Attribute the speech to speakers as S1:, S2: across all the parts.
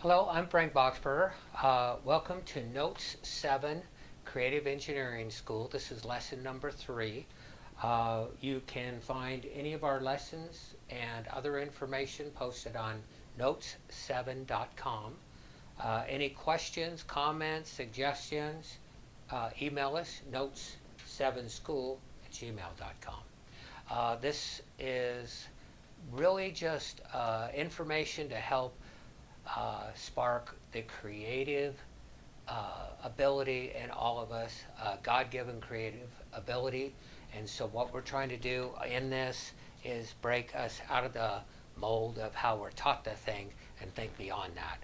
S1: Hello, I'm Frank Boxberger. Welcome to Notes 7 Creative Engineering School. This is lesson number 3. You can find any of our lessons and other information posted on notes7.com. Any questions, comments, suggestions, email us notes7school@gmail.com. This is really just information to help spark the creative ability in all of us, God-given creative ability. And so what we're trying to do in this is break us out of the mold of how we're taught the thing and think beyond that.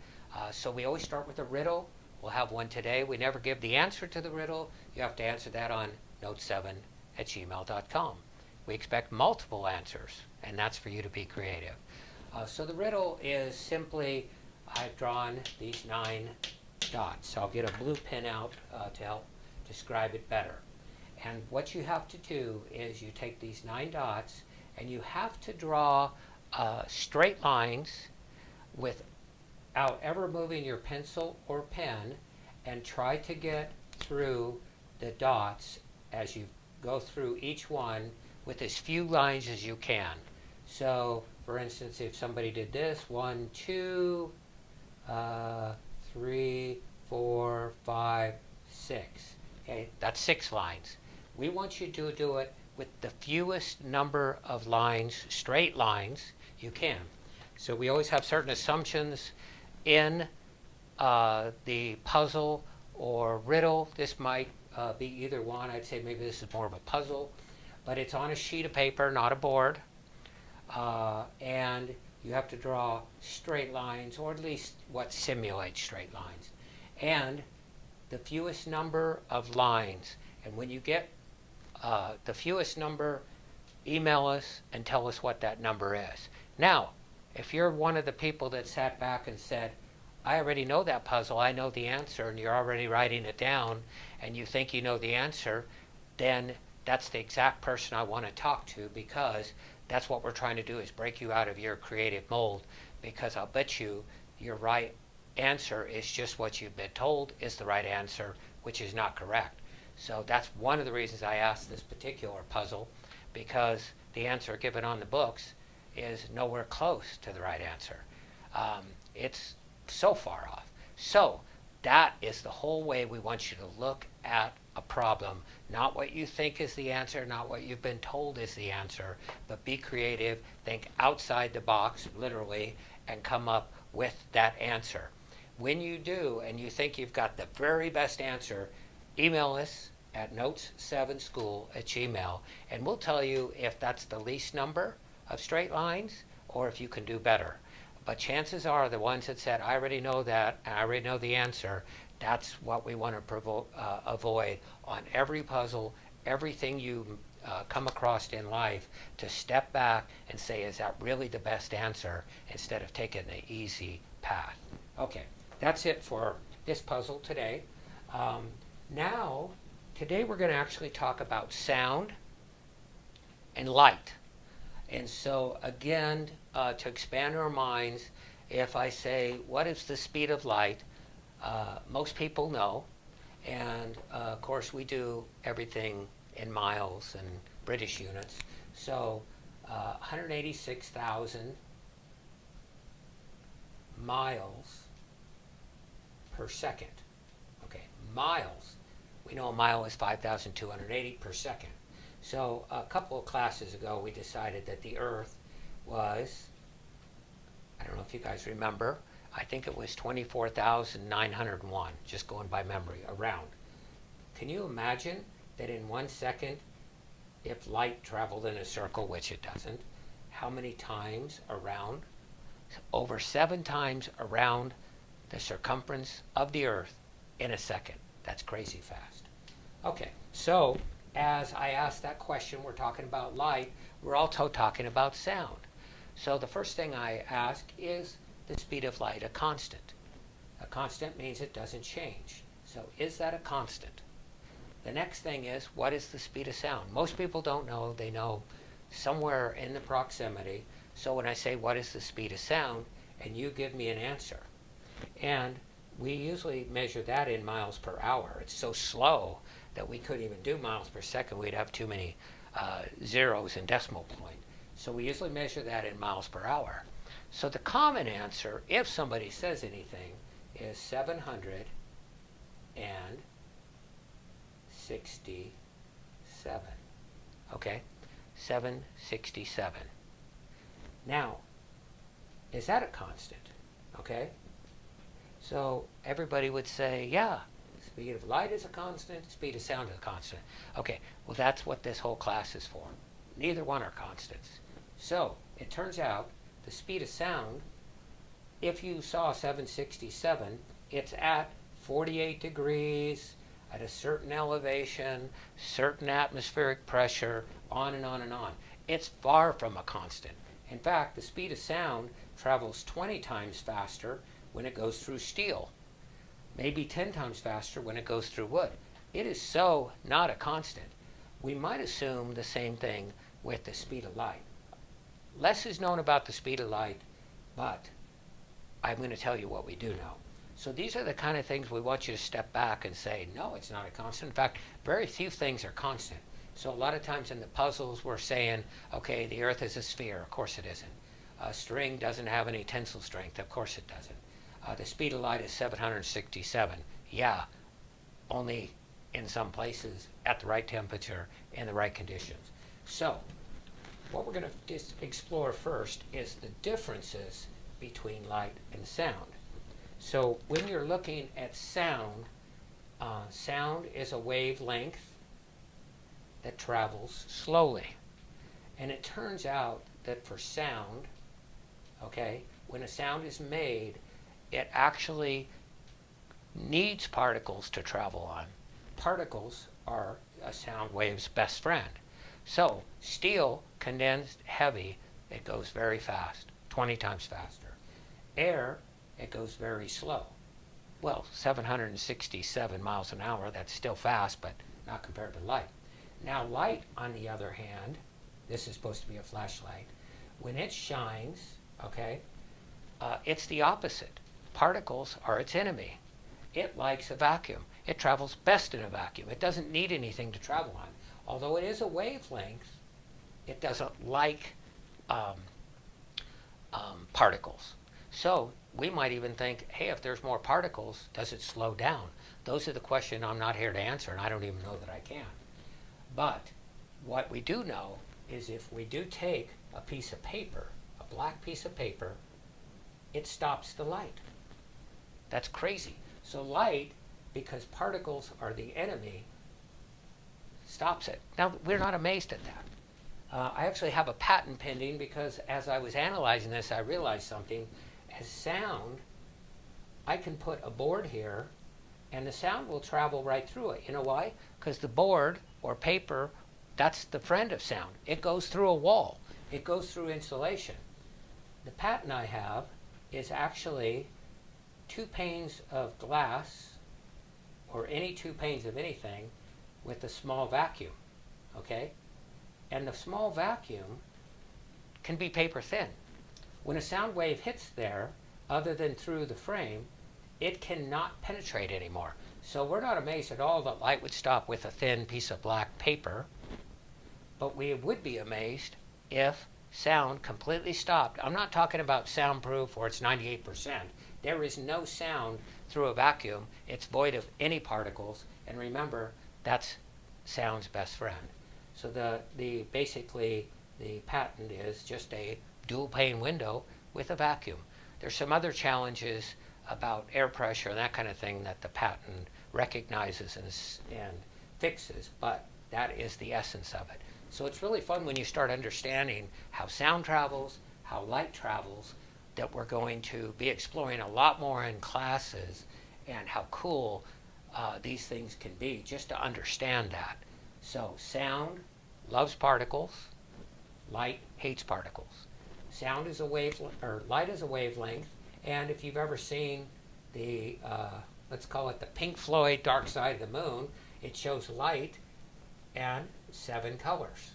S1: So we always start with a riddle. We'll have one today. We never give the answer to the riddle. You have to answer that on note7@gmail.com. We expect multiple answers, and that's for you to be creative. So the riddle is simply, I've drawn these 9 dots. I'll get a blue pen out to help describe it better. And what you have to do is you take these 9 dots and you have to draw straight lines without ever moving your pencil or pen, and try to get through the dots as you go through each one with as few lines as you can. So for instance, if somebody did this, 1, 2, 3, 4, 5, 6. Okay, that's 6 lines. We want you to do it with the fewest number of lines, straight lines, you can. So we always have certain assumptions in the puzzle or riddle. This might be either one. I'd say maybe this is more of a puzzle, but it's on a sheet of paper, not a board. And you have to draw straight lines, or at least what simulates straight lines, and the fewest number of lines. And when you get the fewest number, email us and tell us what that number is. Now, if you're one of the people that sat back and said, I already know that puzzle, I know the answer, and you're already writing it down, and you think you know the answer, then that's the exact person I want to talk to, because that's what we're trying to do, is break you out of your creative mold. Because I'll bet you your right answer is just what you've been told is the right answer, which is not correct. So that's one of the reasons I asked this particular puzzle, because the answer given on the books is nowhere close to the right answer. It's so far off. So that is the whole way we want you to look at a problem. Not what you think is the answer, not what you've been told is the answer, but be creative, think outside the box, literally, and come up with that answer. When you do, and you think you've got the very best answer, email us at notes7school@gmail, and we'll tell you if that's the least number of straight lines or if you can do better. But chances are the ones that said, I already know that, and I already know the answer, that's what we want to avoid on every puzzle, everything you come across in life, to step back and say, is that really the best answer, instead of taking the easy path. Okay, that's it for this puzzle today. Now, today we're going to actually talk about sound and light. And so again, to expand our minds, if I say, what is the speed of light? Most people know. And of course, we do everything in miles and British units. So 186,000 miles per second. Okay, miles. We know a mile is 5,280 per second. So a couple of classes ago, we decided that the Earth was, I don't know if you guys remember, I think it was 24,901, just going by memory, around. Can you imagine that in 1 second, if light traveled in a circle, which it doesn't, how many times around? Over 7 times around the circumference of the Earth in a second. That's crazy fast. Okay, so as I asked that question, we're talking about light, we're also talking about sound. So the first thing I ask is the speed of light a constant? A constant means it doesn't change. So is that a constant? The next thing is, what is the speed of sound? Most people don't know. They know somewhere in the proximity. So when I say, what is the speed of sound, and you give me an answer, And we usually measure that in miles per hour. It's so slow that we couldn't even do miles per second. We'd have too many zeros in decimal point. So we usually measure that in miles per hour. So the common answer, if somebody says anything, is 767. Okay? 767. Now, is that a constant? Okay? So everybody would say, yeah, speed of light is a constant, speed of sound is a constant. Okay, well, that's what this whole class is for. Neither one are constants. So it turns out the speed of sound, if you saw 767, it's at 48 degrees, at a certain elevation, certain atmospheric pressure, on and on and on. It's far from a constant. In fact, the speed of sound travels 20 times faster when it goes through steel, maybe 10 times faster when it goes through wood. It is so not a constant. We might assume the same thing with the speed of light. Less is known about the speed of light, but I'm going to tell you what we do know. So these are the kind of things we want you to step back and say, no, it's not a constant. In fact, very few things are constant. So a lot of times in the puzzles we're saying, okay, the Earth is a sphere. Of course it isn't. A string doesn't have any tensile strength. Of course it doesn't. The speed of light is 767. Yeah, only in some places at the right temperature and the right conditions. So what we're going to explore first is the differences between light and sound. So when you're looking at sound, sound is a wavelength that travels slowly. And it turns out that for sound, okay, when a sound is made, it actually needs particles to travel on. Particles are a sound wave's best friend. So steel, condensed, heavy, it goes very fast, 20 times faster. Air, it goes very slow. Well, 767 miles an hour, that's still fast, but not compared to light. Now light, on the other hand, this is supposed to be a flashlight, when it shines, okay, it's the opposite. Particles are its enemy. It likes a vacuum. It travels best in a vacuum. It doesn't need anything to travel on. Although it is a wavelength, it doesn't like particles. So we might even think, hey, if there's more particles, does it slow down? Those are the questions I'm not here to answer, and I don't even know that I can. But what we do know is if we do take a piece of paper, a black piece of paper, it stops the light. That's crazy. So light, because particles are the enemy, stops it. Now, we're not amazed at that. I actually have a patent pending because as I was analyzing this, I realized something. As sound, I can put a board here and the sound will travel right through it. You know why? Because the board or paper, that's the friend of sound. It goes through a wall. It goes through insulation. The patent I have is actually 2 panes of glass or any 2 panes of anything with a small vacuum, okay? And the small vacuum can be paper thin. When a sound wave hits there, other than through the frame, it cannot penetrate anymore. So we're not amazed at all that light would stop with a thin piece of black paper, but we would be amazed if sound completely stopped. I'm not talking about soundproof or it's 98%. There is no sound through a vacuum. It's void of any particles. And remember, that's sound's best friend. So basically the patent is just a dual pane window with a vacuum. There's some other challenges about air pressure and that kind of thing that the patent recognizes and fixes, but that is the essence of it. So it's really fun when you start understanding how sound travels, how light travels, that we're going to be exploring a lot more in classes, and how cool these things can be just to understand that. So sound loves particles, light hates particles. Sound is a wavelength, or light is a wavelength, and if you've ever seen the, let's call it the Pink Floyd Dark Side of the Moon, it shows light and 7 colors.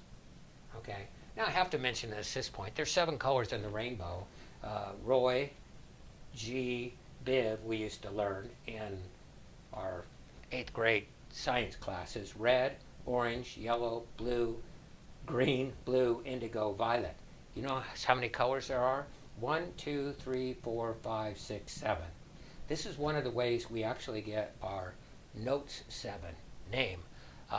S1: Okay. Now I have to mention this at this point. There's 7 colors in the rainbow: Roy, G, BIV we used to learn in our 8th grade science classes: red, orange, yellow, blue, green, blue, indigo, violet. You know how many colors there are? 1, 2, 3, 4, 5, 6, 7. This is one of the ways we actually get our Notes 7 name.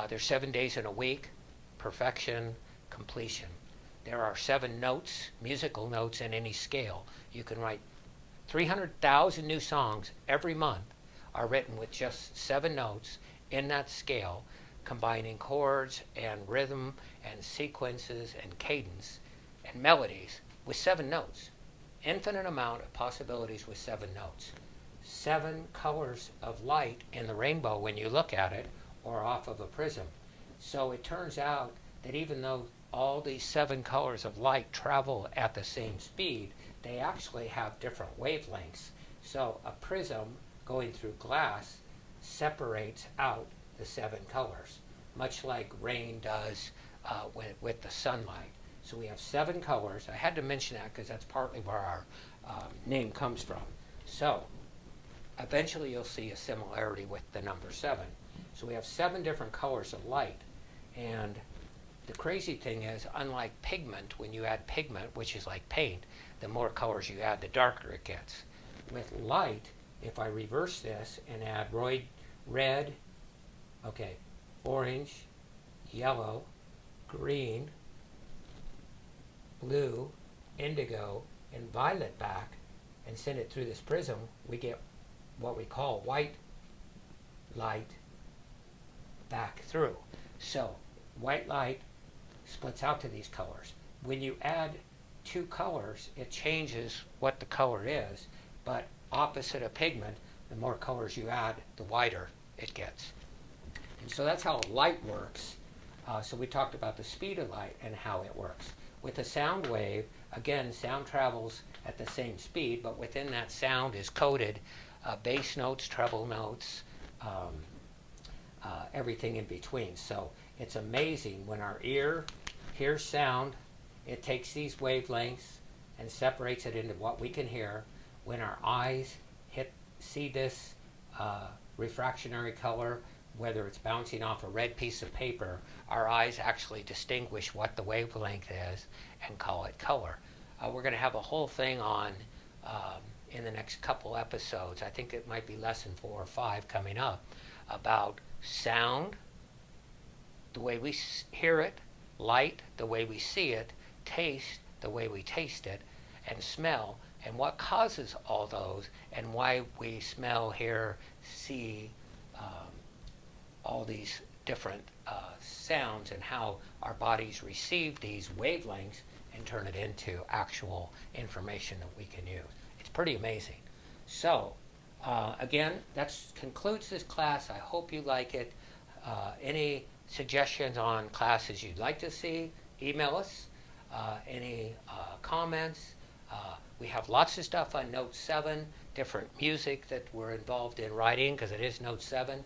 S1: There's 7 days in a week: perfection, completion. There are 7 notes, musical notes in any scale. You can write 300,000 new songs every month are written with just 7 notes in that scale, combining chords and rhythm and sequences and cadence and melodies with 7 notes. Infinite amount of possibilities with 7 notes. 7 colors of light in the rainbow when you look at it, or off of a prism. So it turns out that even though all these 7 colors of light travel at the same speed, they actually have different wavelengths. So a prism going through glass separates out the 7 colors, much like rain does with the sunlight. So we have 7 colors. I had to mention that because that's partly where our name comes from. So eventually you'll see a similarity with the number 7. So we have 7 different colors of light. And the crazy thing is, unlike pigment, when you add pigment, which is like paint, the more colors you add, the darker it gets. With light, if I reverse this and add red, orange, yellow, green, blue, indigo, and violet back, and send it through this prism, we get what we call white light back through. So white light splits out to these colors. When you add 2 colors, it changes what the color is, but opposite of pigment, the more colors you add, the whiter it gets. And so that's how light works. So we talked about the speed of light and how it works. With a sound wave, again, sound travels at the same speed, but within that sound is coded bass notes, treble notes, everything in between. So it's amazing when our ear hears sound, it takes these wavelengths and separates it into what we can hear. When our eyes see this refractionary color, whether it's bouncing off a red piece of paper, our eyes actually distinguish what the wavelength is and call it color. We're going to have a whole thing on in the next couple episodes. I think it might be lesson 4 or 5 coming up, about sound, the way we hear it, light, the way we see it, taste, the way we taste it, and smell, and what causes all those, and why we smell, hear, see all these different sounds, and how our bodies receive these wavelengths and turn it into actual information that we can use. It's pretty amazing. So again, that concludes this class. I hope you like it. Any suggestions on classes you'd like to see, email us. Any comments? We have lots of stuff on Note 7, different music that we're involved in writing, because it is Note 7,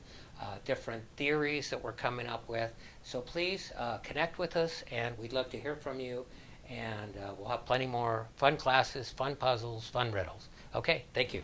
S1: different theories that we're coming up with. So please connect with us, and we'd love to hear from you. And we'll have plenty more fun classes, fun puzzles, fun riddles. Okay, thank you.